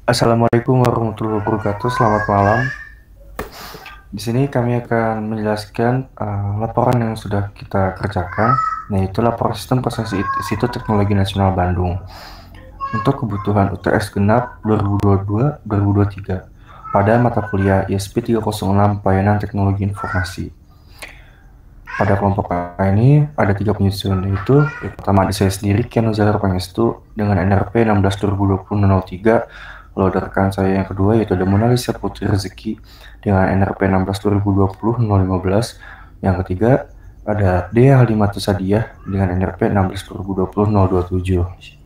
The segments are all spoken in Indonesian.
Assalamualaikum warahmatullahi wabarakatuh. Selamat malam. Di sini kami akan menjelaskan laporan yang sudah kita kerjakan, yaitu laporan sistem prestasi Institut Teknologi Nasional Bandung untuk kebutuhan UTS genap 2022-2023 pada mata kuliah ISP 306 Pelayanan Teknologi Informasi. Pada kelompok A ini ada 3 penyusun, yaitu yang pertama ada saya sendiri, Kianu Zahar Pangestu, dengan NRP 16/2020-03. Lalu ada rekan saya yang kedua, yaitu ada Mona Lisa Putri Rezeki dengan NRP 16/2020-015. Yang ketiga ada Dea Halimatu Sadiah dengan NRP 16/2020-027.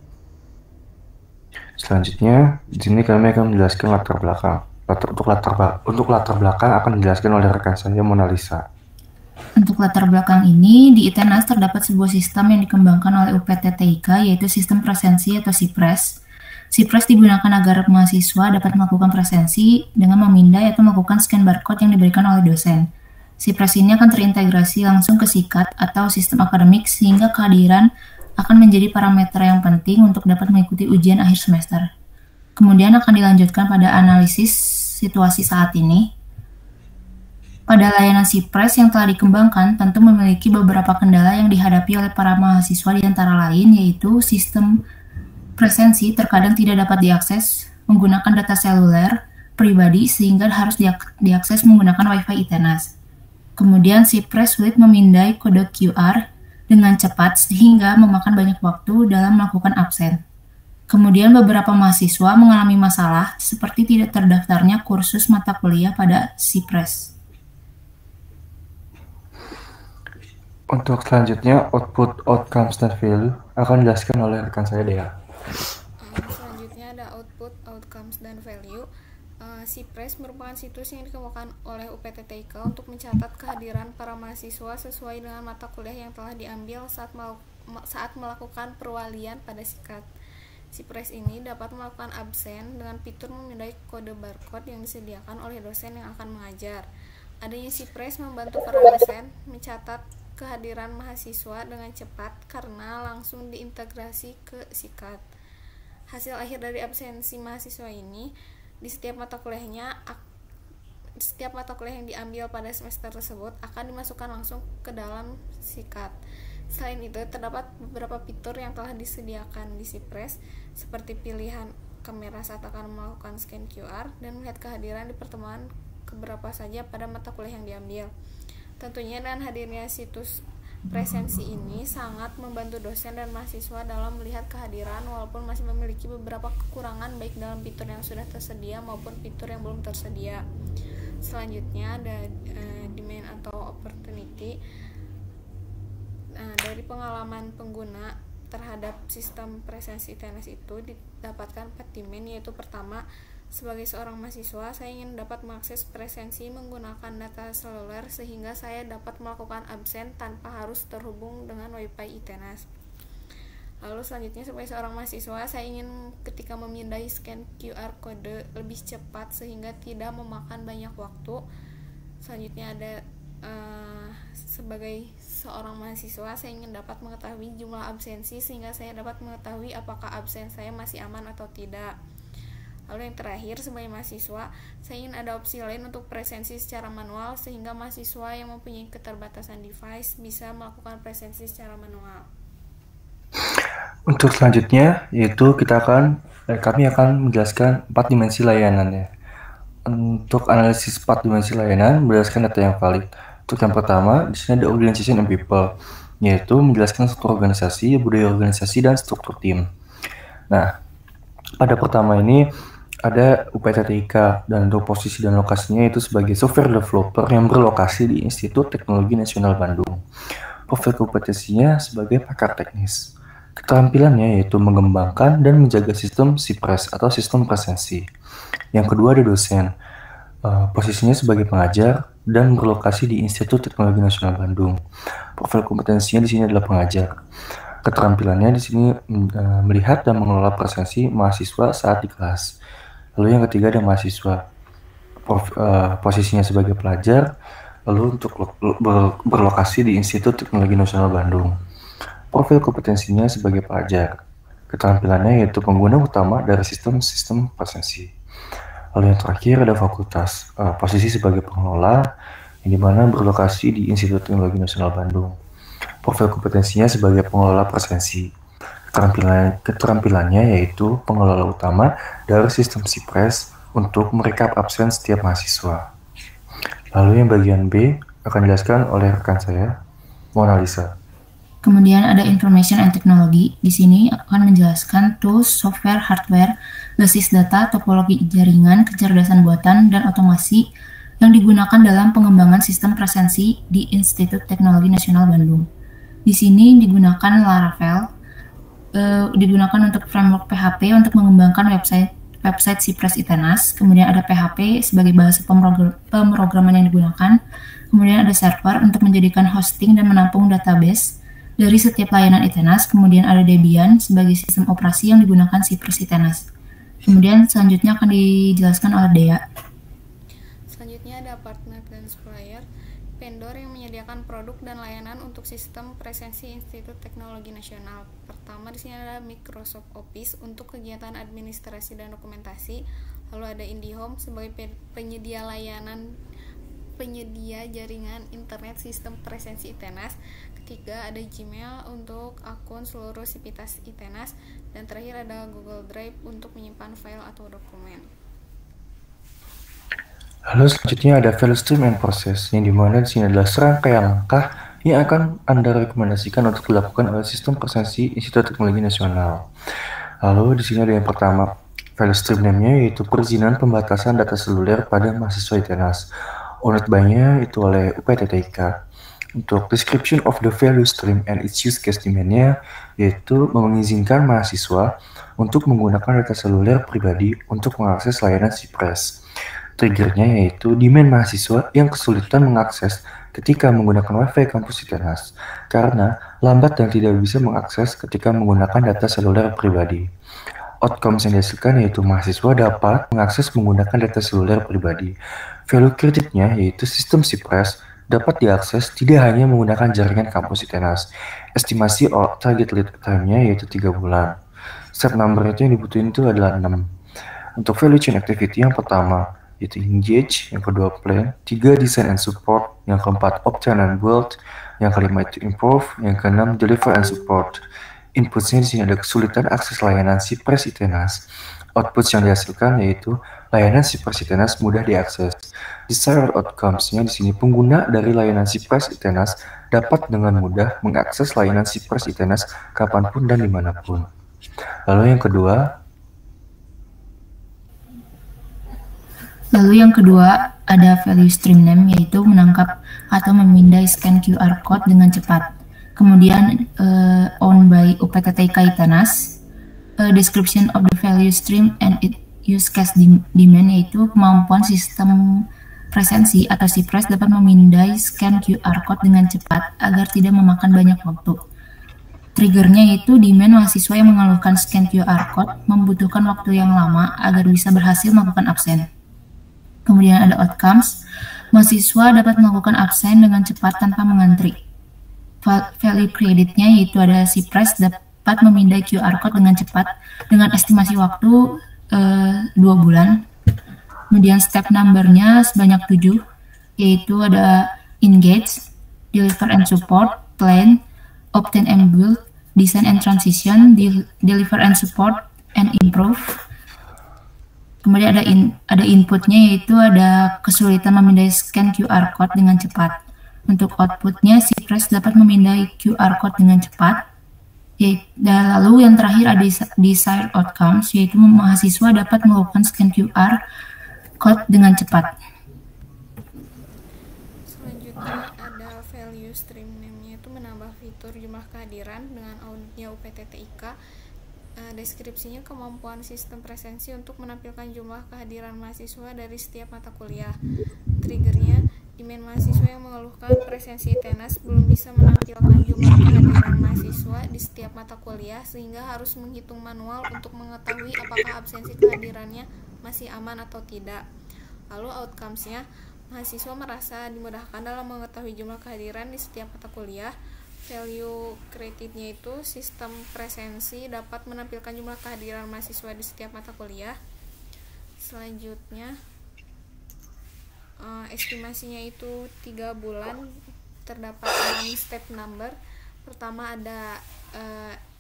Selanjutnya, di sini kami akan menjelaskan latar belakang. Untuk latar belakang akan dijelaskan oleh rekan saya, Mona Lisa. Untuk latar belakang ini, di ITENAS terdapat sebuah sistem yang dikembangkan oleh UPT TIK, yaitu sistem presensi atau SIPRES. SIPRES digunakan agar mahasiswa dapat melakukan presensi dengan memindai atau melakukan scan barcode yang diberikan oleh dosen. SIPRES ini akan terintegrasi langsung ke SIKAD atau sistem akademik, sehingga kehadiran akan menjadi parameter yang penting untuk dapat mengikuti ujian akhir semester. Kemudian akan dilanjutkan pada analisis situasi saat ini. Pada layanan SIPRES yang telah dikembangkan tentu memiliki beberapa kendala yang dihadapi oleh para mahasiswa, di antara lain yaitu sistem presensi terkadang tidak dapat diakses menggunakan data seluler pribadi sehingga harus diakses menggunakan WiFi ITENAS. Kemudian SIPRES sulit memindai kode QR dengan cepat sehingga memakan banyak waktu dalam melakukan absen. Kemudian beberapa mahasiswa mengalami masalah seperti tidak terdaftarnya kursus mata kuliah pada SIPRES. Untuk selanjutnya, output, outcomes, dan value akan dijelaskan oleh rekan saya, Dea. Selanjutnya ada output, outcomes, dan value. SIPRES merupakan situs yang dikembangkan oleh UPT TIK untuk mencatat kehadiran para mahasiswa sesuai dengan mata kuliah yang telah diambil saat melakukan perwalian pada SIKAD. SIPRES ini dapat melakukan absen dengan fitur memindai kode barcode yang disediakan oleh dosen yang akan mengajar. Adanya SIPRES membantu para dosen mencatat kehadiran mahasiswa dengan cepat karena langsung diintegrasi ke SIKAD. Hasil akhir dari absensi mahasiswa ini di setiap mata kuliah yang diambil pada semester tersebut akan dimasukkan langsung ke dalam SIKAD. Selain itu, terdapat beberapa fitur yang telah disediakan di SIPRES seperti pilihan kamera saat akan melakukan scan QR dan melihat kehadiran di pertemuan keberapa saja pada mata kuliah yang diambil. Tentunya dengan hadirnya situs presensi ini sangat membantu dosen dan mahasiswa dalam melihat kehadiran walaupun masih memiliki beberapa kekurangan baik dalam fitur yang sudah tersedia maupun fitur yang belum tersedia. Selanjutnya ada demand atau opportunity. Dari pengalaman pengguna terhadap sistem presensi ITENAS itu didapatkan 4 demand, yaitu pertama, sebagai seorang mahasiswa, saya ingin dapat mengakses presensi menggunakan data seluler sehingga saya dapat melakukan absen tanpa harus terhubung dengan WiFi ITENAS. Lalu selanjutnya, sebagai seorang mahasiswa, saya ingin ketika memindai scan QR kode lebih cepat sehingga tidak memakan banyak waktu. Selanjutnya ada sebagai seorang mahasiswa, saya ingin dapat mengetahui jumlah absensi sehingga saya dapat mengetahui apakah absen saya masih aman atau tidak. Lalu yang terakhir, sebagai mahasiswa, saya ingin ada opsi lain untuk presensi secara manual sehingga mahasiswa yang mempunyai keterbatasan device bisa melakukan presensi secara manual. Untuk selanjutnya, yaitu kami akan menjelaskan 4 dimensi layanannya. Untuk analisis 4 dimensi layanan berdasarkan data yang valid. Untuk yang pertama, di sini ada organization and people, yaitu menjelaskan struktur organisasi, budaya organisasi, dan struktur tim. Nah, pada pertama ini ada UPT TIK, dan untuk posisi dan lokasinya itu sebagai software developer yang berlokasi di Institut Teknologi Nasional Bandung. Profil kompetensinya sebagai pakar teknis. Keterampilannya yaitu mengembangkan dan menjaga sistem SIPRES atau sistem presensi. Yang kedua ada dosen. Posisinya sebagai pengajar dan berlokasi di Institut Teknologi Nasional Bandung. Profil kompetensinya di sini adalah pengajar. Keterampilannya di sini melihat dan mengelola presensi mahasiswa saat di kelas. Lalu yang ketiga ada mahasiswa. Posisinya sebagai pelajar, lalu untuk berlokasi di Institut Teknologi Nasional Bandung. Profil kompetensinya sebagai pelajar. Keterampilannya yaitu pengguna utama dari sistem presensi. Lalu yang terakhir ada fakultas, posisi sebagai pengelola, yang dimana berlokasi di Institut Teknologi Nasional Bandung. Profil kompetensinya sebagai pengelola presensi. Keterampilannya yaitu pengelola utama dari sistem SIPRES untuk merekap absen setiap mahasiswa. Lalu yang bagian B akan dijelaskan oleh rekan saya, Mona Lisa. Kemudian ada Information and Technology. Di sini akan menjelaskan tools, software, hardware, basis data, topologi jaringan, kecerdasan buatan, dan otomasi yang digunakan dalam pengembangan sistem presensi di Institut Teknologi Nasional Bandung. Di sini digunakan Laravel, digunakan untuk framework PHP untuk mengembangkan website SIPRES ITENAS. Kemudian ada PHP sebagai bahasa pemrograman yang digunakan. Kemudian ada server untuk menjadikan hosting dan menampung database dari setiap layanan ITENAS. Kemudian ada Debian sebagai sistem operasi yang digunakan SIPRES ITENAS. Kemudian selanjutnya akan dijelaskan oleh Dea. Selanjutnya ada partner dan supplier, vendor yang menyediakan produk dan layanan untuk sistem presensi Institut Teknologi Nasional. Pertama di sini ada Microsoft Office untuk kegiatan administrasi dan dokumentasi. Lalu ada IndiHome sebagai penyedia jaringan internet sistem presensi ITENAS. Ketiga ada Gmail untuk akun seluruh sivitas ITENAS, dan terakhir ada Google Drive untuk menyimpan file atau dokumen. Lalu selanjutnya ada value stream and process, yang dimana di sini adalah serangkaian langkah yang akan Anda rekomendasikan untuk dilakukan oleh sistem presensi Institut Teknologi Nasional. Lalu di sini ada yang pertama, value stream name-nya yaitu perizinan pembatasan data seluler pada mahasiswa ITENAS. Owned by-nya itu oleh UPTTIK. Untuk description of the value stream and its use case demand-nya yaitu mengizinkan mahasiswa untuk menggunakan data seluler pribadi untuk mengakses layanan SIPRES. Triggernya yaitu demand mahasiswa yang kesulitan mengakses ketika menggunakan WiFi kampus ITENAS karena lambat dan tidak bisa mengakses ketika menggunakan data seluler pribadi. Outcomes yang dihasilkan yaitu mahasiswa dapat mengakses menggunakan data seluler pribadi. Value critic-nya yaitu sistem SIPRES dapat diakses tidak hanya menggunakan jaringan kampus ITENAS. Estimasi target lead time-nya yaitu 3 bulan. Step number itu yang dibutuhin itu adalah 6. Untuk value chain activity yang pertama yaitu engage, yang kedua plan, 3 design and support, yang keempat obtain and build, yang kelima itu improve, yang keenam deliver and support. Inputsnya di sini ada kesulitan akses layanan SIPRES ITENAS. Outputs yang dihasilkan yaitu layanan SIPRES ITENAS mudah diakses. Desired outcomes-nya di sini pengguna dari layanan SIPRES ITENAS dapat dengan mudah mengakses layanan SIPRES ITENAS kapanpun dan dimanapun. Lalu yang kedua ada value stream name, yaitu menangkap atau memindai scan QR code dengan cepat. Kemudian owned by UPTTIK ITENAS. Description of the value stream and its use case demand, yaitu kemampuan sistem presensi atau SIPRES dapat memindai scan QR code dengan cepat agar tidak memakan banyak waktu. Triggernya yaitu demand mahasiswa yang mengeluhkan scan QR code membutuhkan waktu yang lama agar bisa berhasil melakukan absen. Kemudian ada outcomes, mahasiswa dapat melakukan absen dengan cepat tanpa mengantri. Value credit-nya yaitu ada SIPRES dapat memindai QR code dengan cepat dengan estimasi waktu 2 bulan. Kemudian step number-nya sebanyak 7, yaitu ada engage, deliver and support, plan, obtain and build, design and transition, deliver and support, and improve. Kemudian ada inputnya yaitu ada kesulitan memindai scan QR code dengan cepat. Untuk outputnya, SIPRES dapat memindai QR code dengan cepat. Dan lalu yang terakhir ada desired outcomes, yaitu mahasiswa dapat melakukan scan QR code dengan cepat. Selanjutnya ada value stream name-nya itu menambah fitur jumlah kehadiran dengan auditnya UPTTIK. Deskripsinya kemampuan sistem presensi untuk menampilkan jumlah kehadiran mahasiswa dari setiap mata kuliah. Triggernya demand mahasiswa yang mengeluhkan presensi ITENAS belum bisa menampilkan jumlah kehadiran mahasiswa di setiap mata kuliah sehingga harus menghitung manual untuk mengetahui apakah absensi kehadirannya masih aman atau tidak. Lalu outcomes-nya, mahasiswa merasa dimudahkan dalam mengetahui jumlah kehadiran di setiap mata kuliah. value created-nya itu sistem presensi dapat menampilkan jumlah kehadiran mahasiswa di setiap mata kuliah. Selanjutnya estimasinya itu 3 bulan, terdapat 6 step number. Pertama ada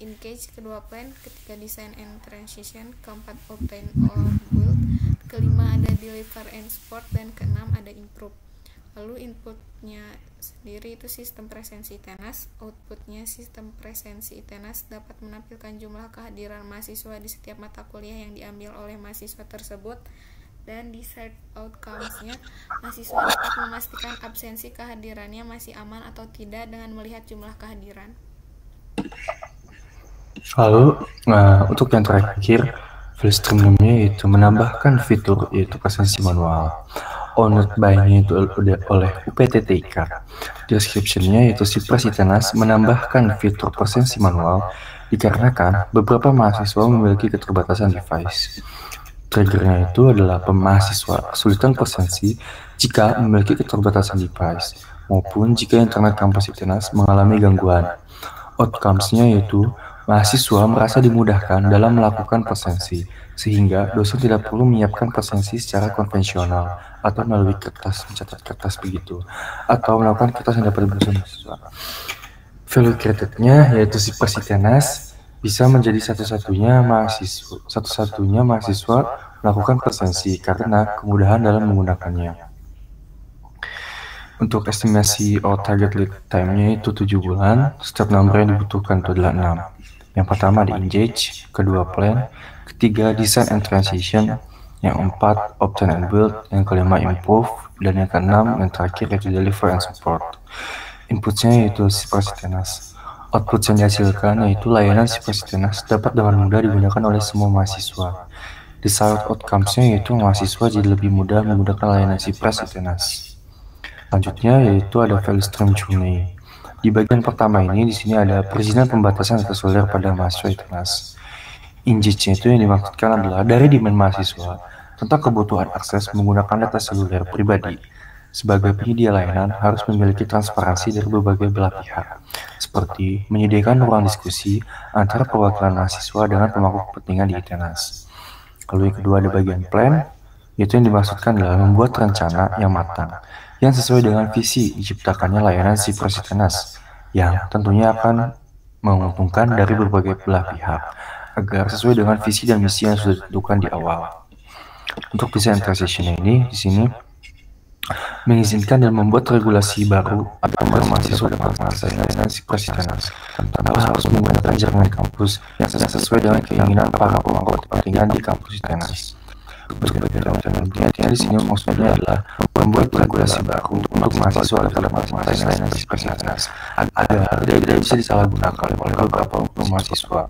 engage, kedua plan, ketiga design and transition, keempat obtain or build, kelima ada deliver and support, dan keenam ada improve. Lalu inputnya sendiri itu sistem presensi ITENAS, outputnya sistem presensi ITENAS dapat menampilkan jumlah kehadiran mahasiswa di setiap mata kuliah yang diambil oleh mahasiswa tersebut, dan desired outcomes-nya mahasiswa dapat memastikan absensi kehadirannya masih aman atau tidak dengan melihat jumlah kehadiran. Lalu untuk yang terakhir, value stream-nya yaitu menambahkan fitur yaitu presensi manual. Honored by-nya itu oleh UPTTIK. Description-nya yaitu Sipres ITENAS menambahkan fitur presensi manual dikarenakan beberapa mahasiswa memiliki keterbatasan device. Triggernya itu adalah mahasiswa kesulitan presensi jika memiliki keterbatasan device maupun jika internet kampus ITENAS mengalami gangguan. Outcomes-nya yaitu mahasiswa merasa dimudahkan dalam melakukan presensi sehingga dosen tidak perlu menyiapkan presensi secara konvensional atau melalui kertas, mencatat kertas begitu, atau melakukan kertas yang dapat dibaca mahasiswa. Value created-nya yaitu Sipres ITENAS bisa menjadi satu-satunya mahasiswa melakukan presensi karena kemudahan dalam menggunakannya. Untuk estimasi target lead time-nya itu 7 bulan, step number yang dibutuhkan itu adalah 6. Yang pertama di engage, kedua plan, ketiga design and transition, yang keempat obtain and build, yang kelima improve, dan yang keenam yang terakhir yaitu deliver and support. Inputnya yaitu Sipres ITENAS. Output yang dihasilkan yaitu layanan Sipres ITENAS dapat dengan mudah digunakan oleh semua mahasiswa. Desired outcomes-nya yaitu mahasiswa jadi lebih mudah menggunakan layanan Sipres ITENAS. Selanjutnya yaitu ada value stream journey. Di bagian pertama ini di sini ada perizinan pembatasan data seluler pada mahasiswa ITENAS. Engage-nya itu yang dimaksudkan adalah dari demand mahasiswa tentang kebutuhan akses menggunakan data seluler pribadi. Sebagai penyedia layanan harus memiliki transparansi dari berbagai belah pihak, seperti menyediakan ruang diskusi antara perwakilan mahasiswa dengan pemangku kepentingan di ITENAS. Lalu yang kedua ada bagian plan, yaitu yang dimaksudkan adalah membuat rencana yang matang, yang sesuai dengan visi diciptakannya layanan Sipres ITENAS, yang tentunya akan menguntungkan dari berbagai belah pihak, agar sesuai dengan visi dan misi yang sudah ditentukan di awal. Untuk desain transition ini, di sini mengizinkan dan membuat regulasi baru agar mahasiswa dapat mengakses layanan Sipres ITENAS tanpa harus menggunakan jaringan kampus yang sesuai dengan keinginan para pemangku kepentingan di kampus ITENAS. Untuk bagian selanjutnya di sini maksudnya adalah membuat regulasi baru untuk mahasiswa dapat mengakses layanan Sipres ITENAS agar tidak bisa disalahgunakan oleh beberapa mahasiswa.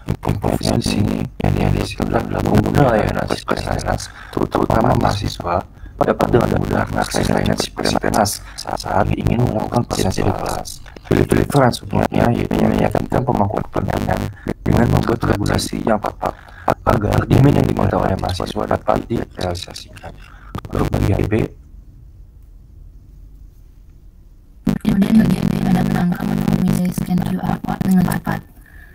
Improve-nya di sini yang dihasilkan adalah pengguna layanan Sipres ITENAS, terutama mahasiswa dapat dengan mudah mengakses layanan Sipres ITENAS saat ingin melakukan presensi di kelas. Deliver and support-nya yaitu meyakinkan pemangku kepentingan dengan membuat regulasi yang tepat agar demand yang diminta oleh mahasiswa dapat direalisasikan. Untuk bagian B, kemudian bagian B ada menangkap meminimalisasikan QR code dengan cepat.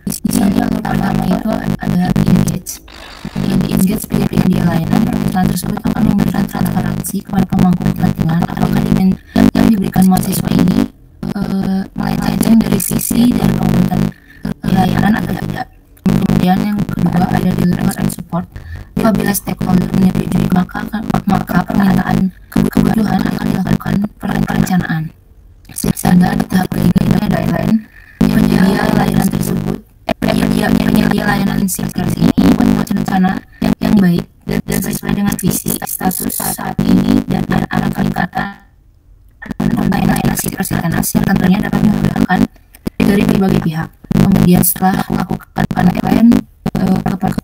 Di sini yang pertama itu ada engage. Di engage penyedia layanan, perusahaan tersebut akan memberikan transparansi kepada pemangku kepentingan apakah demand yang diberikan mahasiswa ini melenceng dari sisi dari pembuatan layanan atau tidak. Kemudian yang kedua ada deliver and support. Apabila stakeholder menyetujui maka permintaan kebutuhan akan dilakukan perencanaan. Sehingga di tahap ketiga ada deadline penyedia layanan tersebut. Penyedia layanan Sipres ini membuat rencana yang baik dan sesuai dengan visi status saat ini dan arah peningkatan layanan Sipres ITENAS yang tentunya dapat memudahkan dari berbagai pihak. Kemudian setelah melakukan plan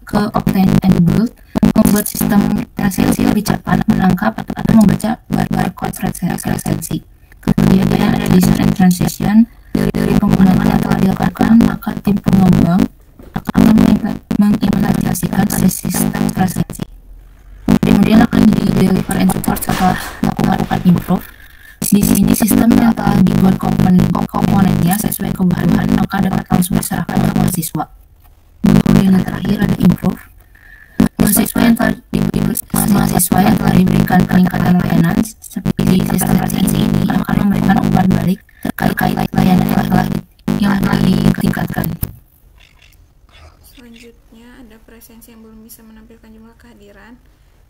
ke obtain and build, membuat sistem transaksi lebih cepat menangkap atau membaca barcode presensi. Kemudian ada design and transition. Dari penggunaan yang telah dilakukan, maka tim pengembang akan mengimplementasikan pada sistem presensi. Kemudian akan di deliver and support setelah melakukan improve. Di sini sistem yang telah dibuat komponennya sesuai sesuai kebutuhan, maka dapat langsung diserahkan ke mahasiswa. Kemudian yang terakhir ada improve. Mahasiswa yang telah diberikan peningkatan layanan seperti sistem presensi ini akan memberikan umpan balik terkait layanan yang telah ditingkatkan. Selanjutnya ada presensi yang belum bisa menampilkan jumlah kehadiran.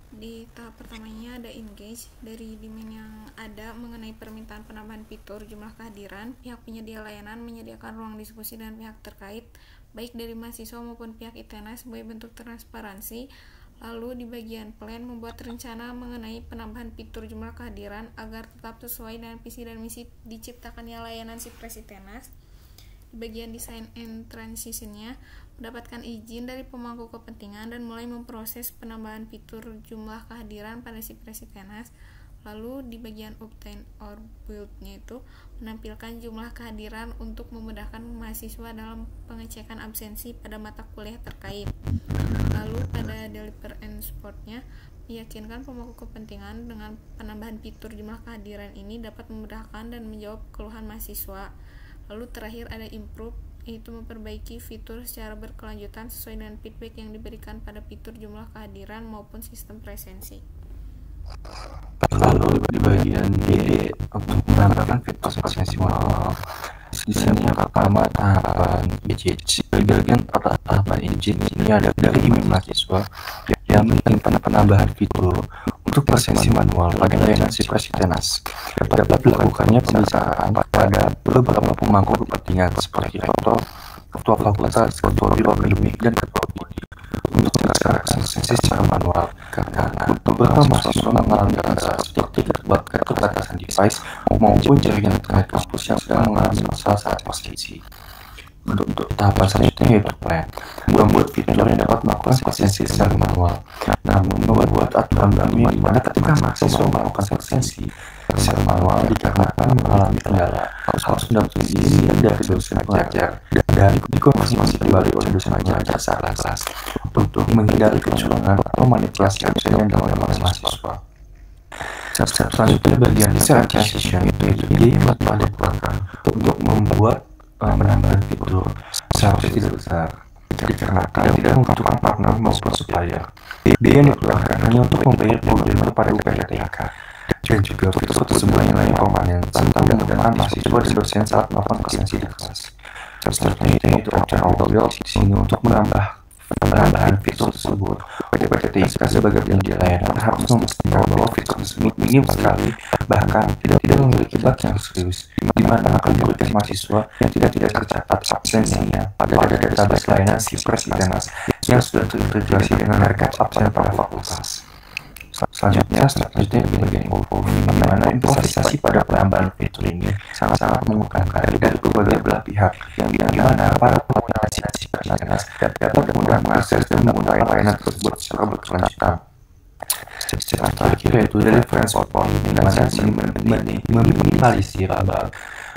Di tahap pertamanya ada engage. Dari demand yang ada mengenai permintaan penambahan fitur jumlah kehadiran, pihak penyedia layanan menyediakan ruang diskusi dengan pihak terkait, baik dari mahasiswa maupun pihak ITENAS sebagai bentuk transparansi. Lalu di bagian plan membuat rencana mengenai penambahan fitur jumlah kehadiran agar tetap sesuai dengan visi dan misi diciptakannya layanan SIPRES ITENAS. Di bagian design and transition-nya mendapatkan izin dari pemangku kepentingan dan mulai memproses penambahan fitur jumlah kehadiran pada SIPRES ITENAS. Lalu di bagian obtain or build-nya itu menampilkan jumlah kehadiran untuk memudahkan mahasiswa dalam pengecekan absensi pada mata kuliah terkait. Lalu pada deliver and support-nya meyakinkan pemangku kepentingan dengan penambahan fitur jumlah kehadiran ini dapat memudahkan dan menjawab keluhan mahasiswa. Lalu terakhir ada improve, yaitu memperbaiki fitur secara berkelanjutan sesuai dengan feedback yang diberikan pada fitur jumlah kehadiran maupun sistem presensi. Lalu di bagian D untuk menambahkan fitur presensi manual. Di sini yang pertama tahapan engage. Di bagian tahapan engage ini ada dari email mahasiswa yang menginginkan penambahan fitur untuk presensi manual pada layanan SIPRES ITENAS. Dapat dilakukannya pembicaraan pada beberapa pemangku kepentingan seperti rektor, ketua fakultas, ketua biro akademik, dan ketua prodi untuk melaksanakan presensi secara manual karena beberapa mahasiswa mengalami masalah seperti keterbatasan device maupun jaringan internet kampus yang sedang mengalami masalah saat presensi. Untuk tahapan selanjutnya yaitu plan, membuat fitur yang dapat melakukan presensi secara manual, namun membuat aturan baru di mana ketika mahasiswa melakukan presensi secara manual dikarenakan mengalami kendala, harus mendapat izin dari dosen pengajar dan dikonfirmasi kembali oleh dosen pengajar saat kelas untuk menghindari kecurangan atau manipulasi absen yang dilakukan oleh mahasiswa. Selanjutnya bagian design transition yaitu dia yang telah dikeluarkan untuk membuat penambahan fitur seharusnya tidak besar dikarenakan tidak membutuhkan partner maupun supplier. Biaya yang dikeluarkan hanya untuk membayar program kepada UPTTK dan juga fitur tersebut yang lain permanen tanpa memudahkan mahasiswa dan dosen saat melakukan presensi di kelas. Selanjutnya itu option overbuild di sini untuk penambahan fitur tersebut. UPTTK sebagai penyedia layanan harus memastikan bahwa fitur tersebut minim sekali, bahkan tidak memiliki bug yang serius, di mana akan diberikan mahasiswa yang tidak tercatat absensinya pada database layanan SIPRES ITENAS yang sudah terintegrasi dengan rekap absen pada fakultas. Selanjutnya di bagian overview, di mana improvisasi pada penambahan fitur ini sangat menguntungkan dari berbagai belah pihak, yang dimana para pengguna SIPRES ITENAS dapat mudah mengakses dan menggunakan layanan tersebut secara berkelanjutan. Secara terakhir yaitu dari reference support, yang mana meminimalisir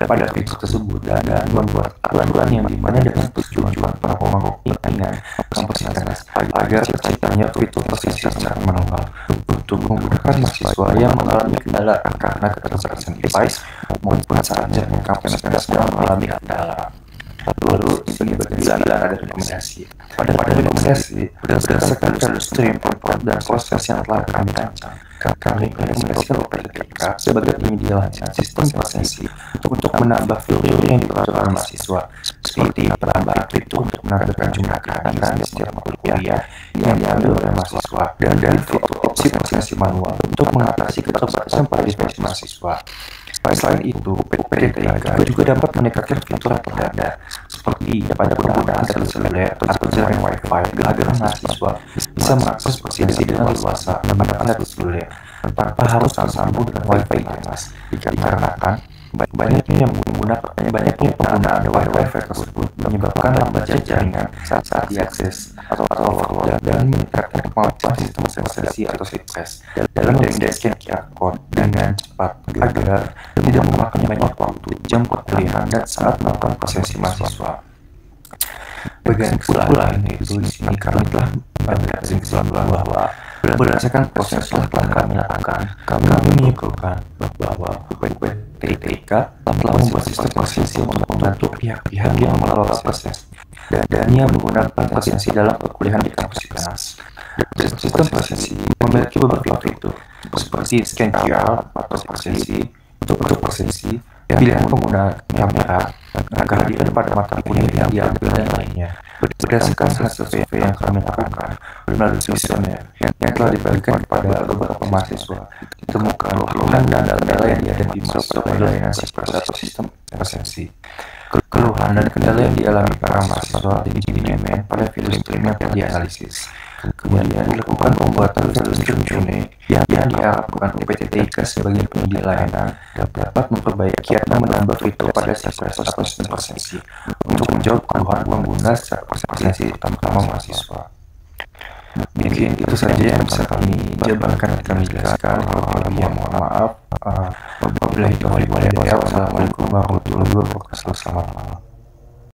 pada fitur tersebut dan membuat aturan yang dimana dengan tujuan para pemangku kepentingan kampus ITENAS agar terciptanya fitur presensi secara manual untuk memudahkan mahasiswa yang mengalami kendala karena keterbatasan device maupun saat jaringan kampus ITENAS sedang mengalami kendala. Lalu di bagian 9 ada rekomendasi. Pada rekomendasi berdasarkan jalur stream dan proses yang telah kami rancang, kami merekomendasikan UPTTK sebagai penyedia layanan sistem presensi untuk menambah fitur yang diperlukan oleh mahasiswa, seperti penambahan fitur untuk menambahkan jumlah kehadiran di setiap mata kuliah yang diambil oleh mahasiswa dan fitur opsi presensi manual untuk mengatasi keterbatasan pada device mahasiswa. Selain itu, UPTTK juga dapat meningkatkan fitur yang telah ada, seperti pada penggunaan seluler atau jaringan Wi-Fi, agar mahasiswa bisa mengakses presensi dengan leluasa pada alat seluler tanpa harus tersambung dengan Wi-Fi ITENAS, dikarenakan banyaknya penggunaan Wi-Fi tersebut menyebabkan lambatnya jaringan saat diakses atau overload dan meningkatkan kemampuan sistem presensi atau SIPRES dalam mendeskripsikan QR code dengan cepat agar tidak memakan banyak waktu jam perkuliahan dan saat melakukan presensi mahasiswa. Bagian kesimpulan itu di sini kami telah memberikan kesimpulan bahwa Berdasarkan proses yang telah kami lakukan, kami menyimpulkan bahwa UPTTK telah membuat sistem presensi untuk membantu pihak-pihak yang mengelola proses dan yang menggunakan presensi dalam perkuliahan di kampus ITENAS. Dan sistem presensi memiliki beberapa fitur seperti scan QR atau presensi untuk presensi, pilihan pengguna kamera agar hadir pada mata kuliah yang diambil dan lainnya. Berdasarkan hasil survei yang kami lakukan melalui kuesioner yang telah dibagikan kepada beberapa mahasiswa, ditemukan keluhan dan kendala yang dihadapi mahasiswa layanan atau sistem presensi. Keluhan dan kendala yang dialami para mahasiswa dijamin pada film-film yang telah dianalisis. Kemudian dilakukan pembuatan film unik yang diharapkan UPTTK sebagai penyedia layanan dapat memperbaiki atau menambah fitur pada sistem atau sistem presensi untuk menjawab keluhan pengguna secara presensi terutama mahasiswa. Mungkin itu saja yang bisa kami jabarkan dan kami jelaskan. Kalau mohon maaf. Wabillahi taufiq wal hidayah. Wassalamualaikum warahmatullahi wabarakatuh. Selamat malam.